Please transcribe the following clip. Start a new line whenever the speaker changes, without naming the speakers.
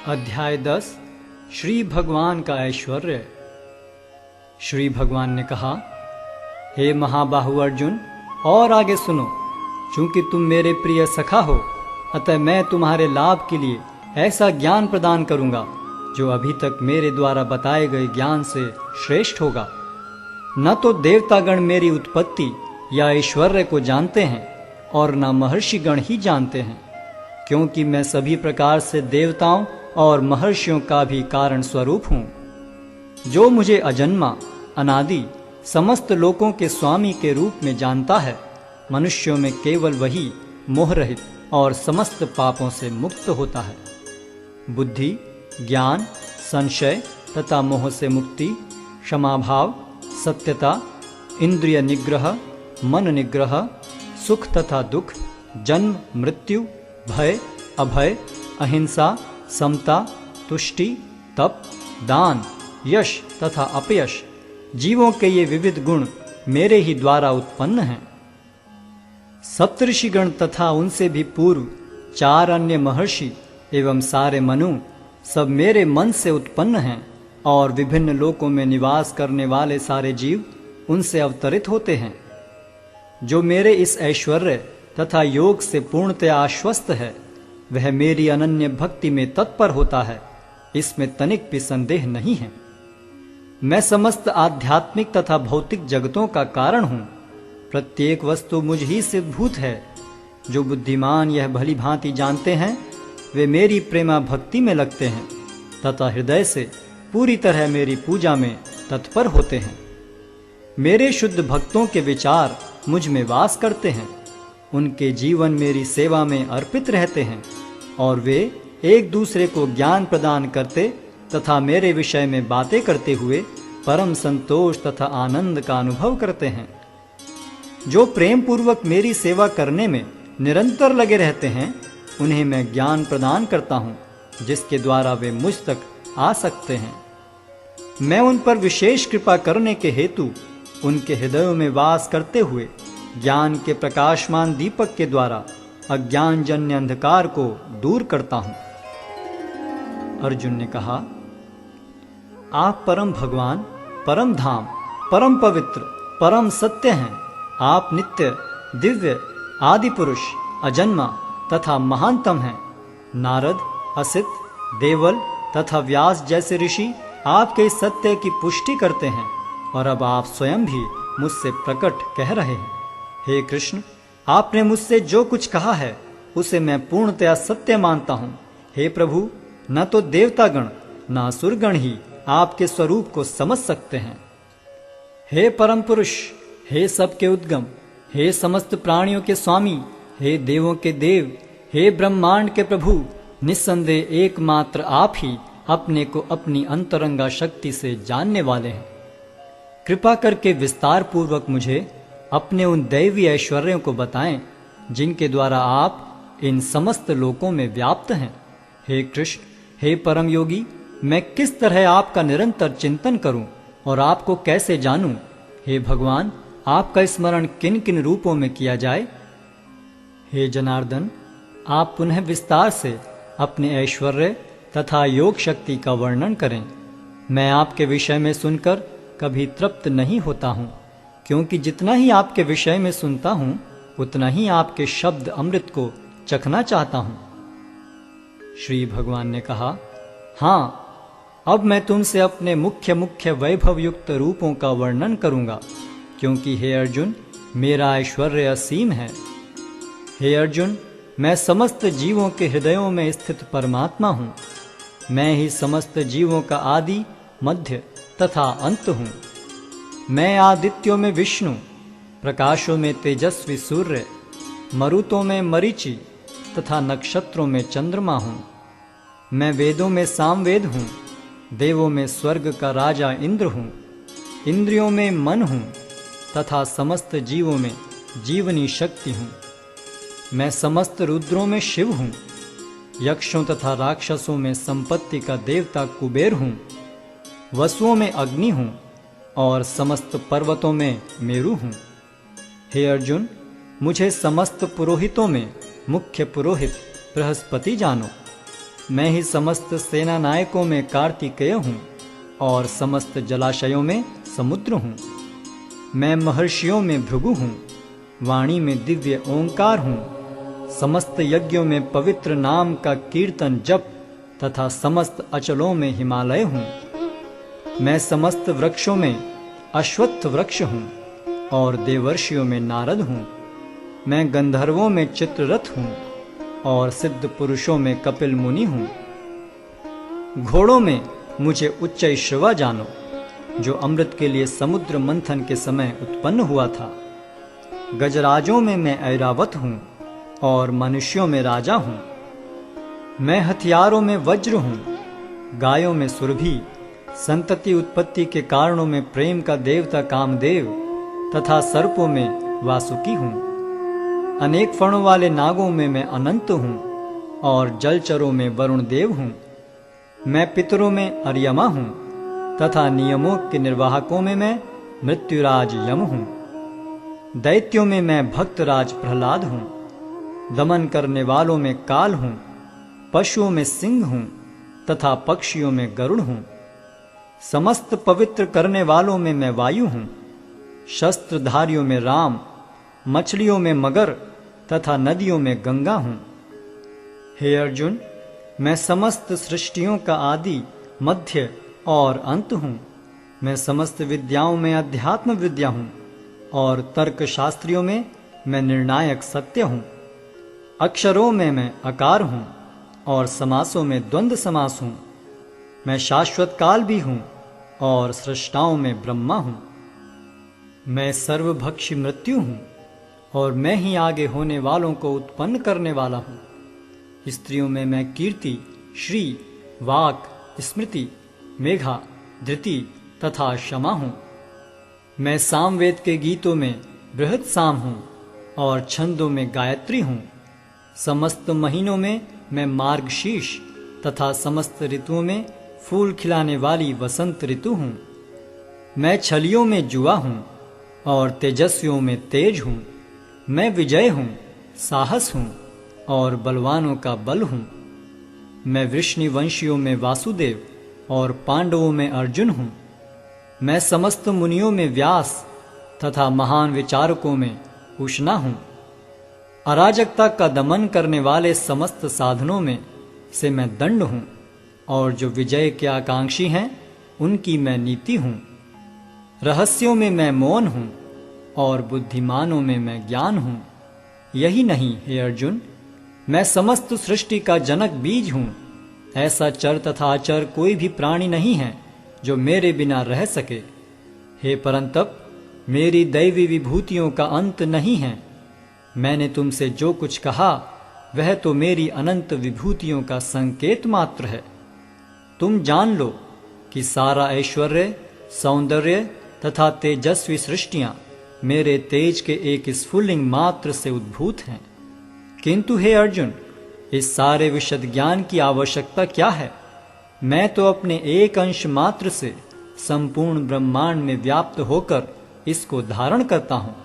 अध्याय 10 श्री भगवान का ऐश्वर्य। श्री भगवान ने कहा, हे महाबाहु अर्जुन, और आगे सुनो। चूंकि तुम मेरे प्रिय सखा हो, अतः मैं तुम्हारे लाभ के लिए ऐसा ज्ञान प्रदान करूंगा जो अभी तक मेरे द्वारा बताए गए ज्ञान से श्रेष्ठ होगा। न तो देवतागण मेरी उत्पत्ति या ऐश्वर्य को जानते हैं और न महर्षिगण ही जानते हैं, क्योंकि मैं सभी प्रकार से देवताओं और महर्षियों का भी कारण स्वरूप हूँ। जो मुझे अजन्मा, अनादि, समस्त लोकों के स्वामी के रूप में जानता है, मनुष्यों में केवल वही मोह रहित और समस्त पापों से मुक्त होता है। बुद्धि, ज्ञान, संशय तथा मोह से मुक्ति, क्षमाभाव, सत्यता, इंद्रिय निग्रह, मन निग्रह, सुख तथा दुख, जन्म मृत्यु, भय अभय, अहिंसा, समता, तुष्टि, तप, दान, यश तथा अपयश, जीवों के ये विविध गुण मेरे ही द्वारा उत्पन्न हैं। सप्तऋषिगण तथा उनसे भी पूर्व 4 अन्य महर्षि एवं सारे मनु सब मेरे मन से उत्पन्न हैं, और विभिन्न लोकों में निवास करने वाले सारे जीव उनसे अवतरित होते हैं। जो मेरे इस ऐश्वर्य तथा योग से पूर्णतया आश्वस्त है, वह मेरी अनन्य भक्ति में तत्पर होता है, इसमें तनिक भी संदेह नहीं है। मैं समस्त आध्यात्मिक तथा भौतिक जगतों का कारण हूँ। प्रत्येक वस्तु मुझ ही से उद्भूत है। जो बुद्धिमान यह भली भांति जानते हैं, वे मेरी प्रेमा भक्ति में लगते हैं तथा हृदय से पूरी तरह मेरी पूजा में तत्पर होते हैं। मेरे शुद्ध भक्तों के विचार मुझ में वास करते हैं। उनके जीवन मेरी सेवा में अर्पित रहते हैं, और वे एक दूसरे को ज्ञान प्रदान करते तथा मेरे विषय में बातें करते हुए परम संतोष तथा आनंद का अनुभव करते हैं। जो प्रेम पूर्वक मेरी सेवा करने में निरंतर लगे रहते हैं, उन्हें मैं ज्ञान प्रदान करता हूँ, जिसके द्वारा वे मुझ तक आ सकते हैं। मैं उन पर विशेष कृपा करने के हेतु उनके हृदयों में वास करते हुए ज्ञान के प्रकाशमान दीपक के द्वारा अज्ञानजन्य अंधकार को दूर करता हूँ। अर्जुन ने कहा, आप परम भगवान, परम धाम, परम पवित्र, परम सत्य हैं। आप नित्य, दिव्य, आदि पुरुष, अजन्मा तथा महानतम हैं। नारद, असित, देवल तथा व्यास जैसे ऋषि आपके इस सत्य की पुष्टि करते हैं, और अब आप स्वयं भी मुझसे प्रकट कह रहे हैं। हे कृष्ण, आपने मुझसे जो कुछ कहा है उसे मैं पूर्णतया सत्य मानता हूँ। हे प्रभु, न तो देवतागण न असुरगण ही आपके स्वरूप को समझ सकते हैं। हे परम पुरुष, हे सबके उद्गम, हे समस्त प्राणियों के स्वामी, हे देवों के देव, हे ब्रह्मांड के प्रभु, निस्संदेह एकमात्र आप ही अपने को अपनी अंतरंगा शक्ति से जानने वाले हैं। कृपा करके विस्तार पूर्वक मुझे अपने उन दैवी ऐश्वर्यों को बताएं, जिनके द्वारा आप इन समस्त लोकों में व्याप्त हैं। हे कृष्ण, हे परम योगी, मैं किस तरह आपका निरंतर चिंतन करूं और आपको कैसे जानूं? हे भगवान, आपका स्मरण किन किन रूपों में किया जाए? हे जनार्दन, आप पुनः विस्तार से अपने ऐश्वर्य तथा योग शक्ति का वर्णन करें। मैं आपके विषय में सुनकर कभी तृप्त नहीं होता हूँ, क्योंकि जितना ही आपके विषय में सुनता हूँ, उतना ही आपके शब्द अमृत को चखना चाहता हूँ। श्री भगवान ने कहा, हाँ, अब मैं तुमसे अपने मुख्य मुख्य वैभव युक्त रूपों का वर्णन करूंगा, क्योंकि हे अर्जुन, मेरा ऐश्वर्य असीम है। हे अर्जुन, मैं समस्त जीवों के हृदयों में स्थित परमात्मा हूँ। मैं ही समस्त जीवों का आदि, मध्य तथा अंत हूँ। मैं आदित्यों में विष्णु, प्रकाशों में तेजस्वी सूर्य, मरुतों में मरीचि तथा नक्षत्रों में चंद्रमा हूँ। मैं वेदों में सामवेद हूँ, देवों में स्वर्ग का राजा इंद्र हूँ, इंद्रियों में मन हूँ तथा समस्त जीवों में जीवनी शक्ति हूँ। मैं समस्त रुद्रों में शिव हूँ, यक्षों तथा राक्षसों में संपत्ति का देवता कुबेर हूँ, वसुओं में अग्नि हूँ और समस्त पर्वतों में मेरु हूँ। हे अर्जुन, मुझे समस्त पुरोहितों में मुख्य पुरोहित बृहस्पति जानो। मैं ही समस्त सेना नायकों में कार्तिकेय हूँ और समस्त जलाशयों में समुद्र हूँ। मैं महर्षियों में भृगु हूँ, वाणी में दिव्य ओंकार हूँ, समस्त यज्ञों में पवित्र नाम का कीर्तन जप तथा समस्त अचलों में हिमालय हूँ। मैं समस्त वृक्षों में अश्वत्थ वृक्ष हूँ और देवर्षियों में नारद हूँ। मैं गंधर्वों में चित्ररथ हूँ और सिद्ध पुरुषों में कपिल मुनि हूँ। घोड़ों में मुझे उच्चैश्रवा जानो, जो अमृत के लिए समुद्र मंथन के समय उत्पन्न हुआ था। गजराजों में मैं ऐरावत हूँ और मनुष्यों में राजा हूँ। मैं हथियारों में वज्र हूँ, गायों में सुरभि, संतति उत्पत्ति के कारणों में प्रेम का देवता कामदेव तथा सर्पों में वासुकी हूँ। अनेक फणों वाले नागों में मैं अनंत हूँ और जलचरों में वरुण देव हूँ। मैं पितरों में अर्यमा हूँ तथा नियमों के निर्वाहकों में मैं मृत्युराज यम हूँ। दैत्यों में मैं भक्तराज प्रहलाद हूँ। दमन करने वालों में काल हूँ, पशुओं में सिंह हूँ तथा पक्षियों में गरुड़ हूँ। समस्त पवित्र करने वालों में मैं वायु हूँ। शस्त्रधारियों में राम, मछलियों में मगर तथा नदियों में गंगा हूँ। हे अर्जुन, मैं समस्त सृष्टियों का आदि, मध्य और अंत हूँ। मैं समस्त विद्याओं में अध्यात्म विद्या हूँ और तर्क शास्त्रियों में मैं निर्णायक सत्य हूँ। अक्षरों में मैं अकार हूँ और समासों में द्वंद्व समास हूँ। मैं शाश्वत काल भी हूँ और सृष्टाओं में ब्रह्मा हूँ। मैं सर्वभक्षी मृत्यु हूँ और मैं ही आगे होने वालों को उत्पन्न करने वाला हूँ। स्त्रियों में मैं कीर्ति, श्री, वाक, स्मृति, मेघा, धृति तथा क्षमा हूँ। मैं सामवेद के गीतों में बृहत् साम हूँ और छंदों में गायत्री हूँ। समस्त महीनों में मैं मार्गशीर्ष तथा समस्त ऋतुओं में फूल खिलाने वाली वसंत ऋतु हूँ। मैं छलियों में जुआ हूँ और तेजस्वियों में तेज हूँ। मैं विजय हूँ, साहस हूँ और बलवानों का बल हूँ। मैं वृष्णिवंशियों में वासुदेव और पांडवों में अर्जुन हूँ। मैं समस्त मुनियों में व्यास तथा महान विचारकों में उष्णा हूँ। अराजकता का दमन करने वाले समस्त साधनों में से मैं दंड हूँ और जो विजय के आकांक्षी हैं उनकी मैं नीति हूँ। रहस्यों में मैं मौन हूँ और बुद्धिमानों में मैं ज्ञान हूँ। यही नहीं हे अर्जुन, मैं समस्त सृष्टि का जनक बीज हूँ। ऐसा चर तथा अचर कोई भी प्राणी नहीं है जो मेरे बिना रह सके। हे परंतप, मेरी दैवी विभूतियों का अंत नहीं है। मैंने तुमसे जो कुछ कहा वह तो मेरी अनंत विभूतियों का संकेत मात्र है। तुम जान लो कि सारा ऐश्वर्य, सौंदर्य तथा तेजस्वी सृष्टियां मेरे तेज के एक स्फुल्लिंग मात्र से उद्भूत हैं। किंतु हे अर्जुन, इस सारे विशद ज्ञान की आवश्यकता क्या है? मैं तो अपने एक अंश मात्र से संपूर्ण ब्रह्मांड में व्याप्त होकर इसको धारण करता हूँ।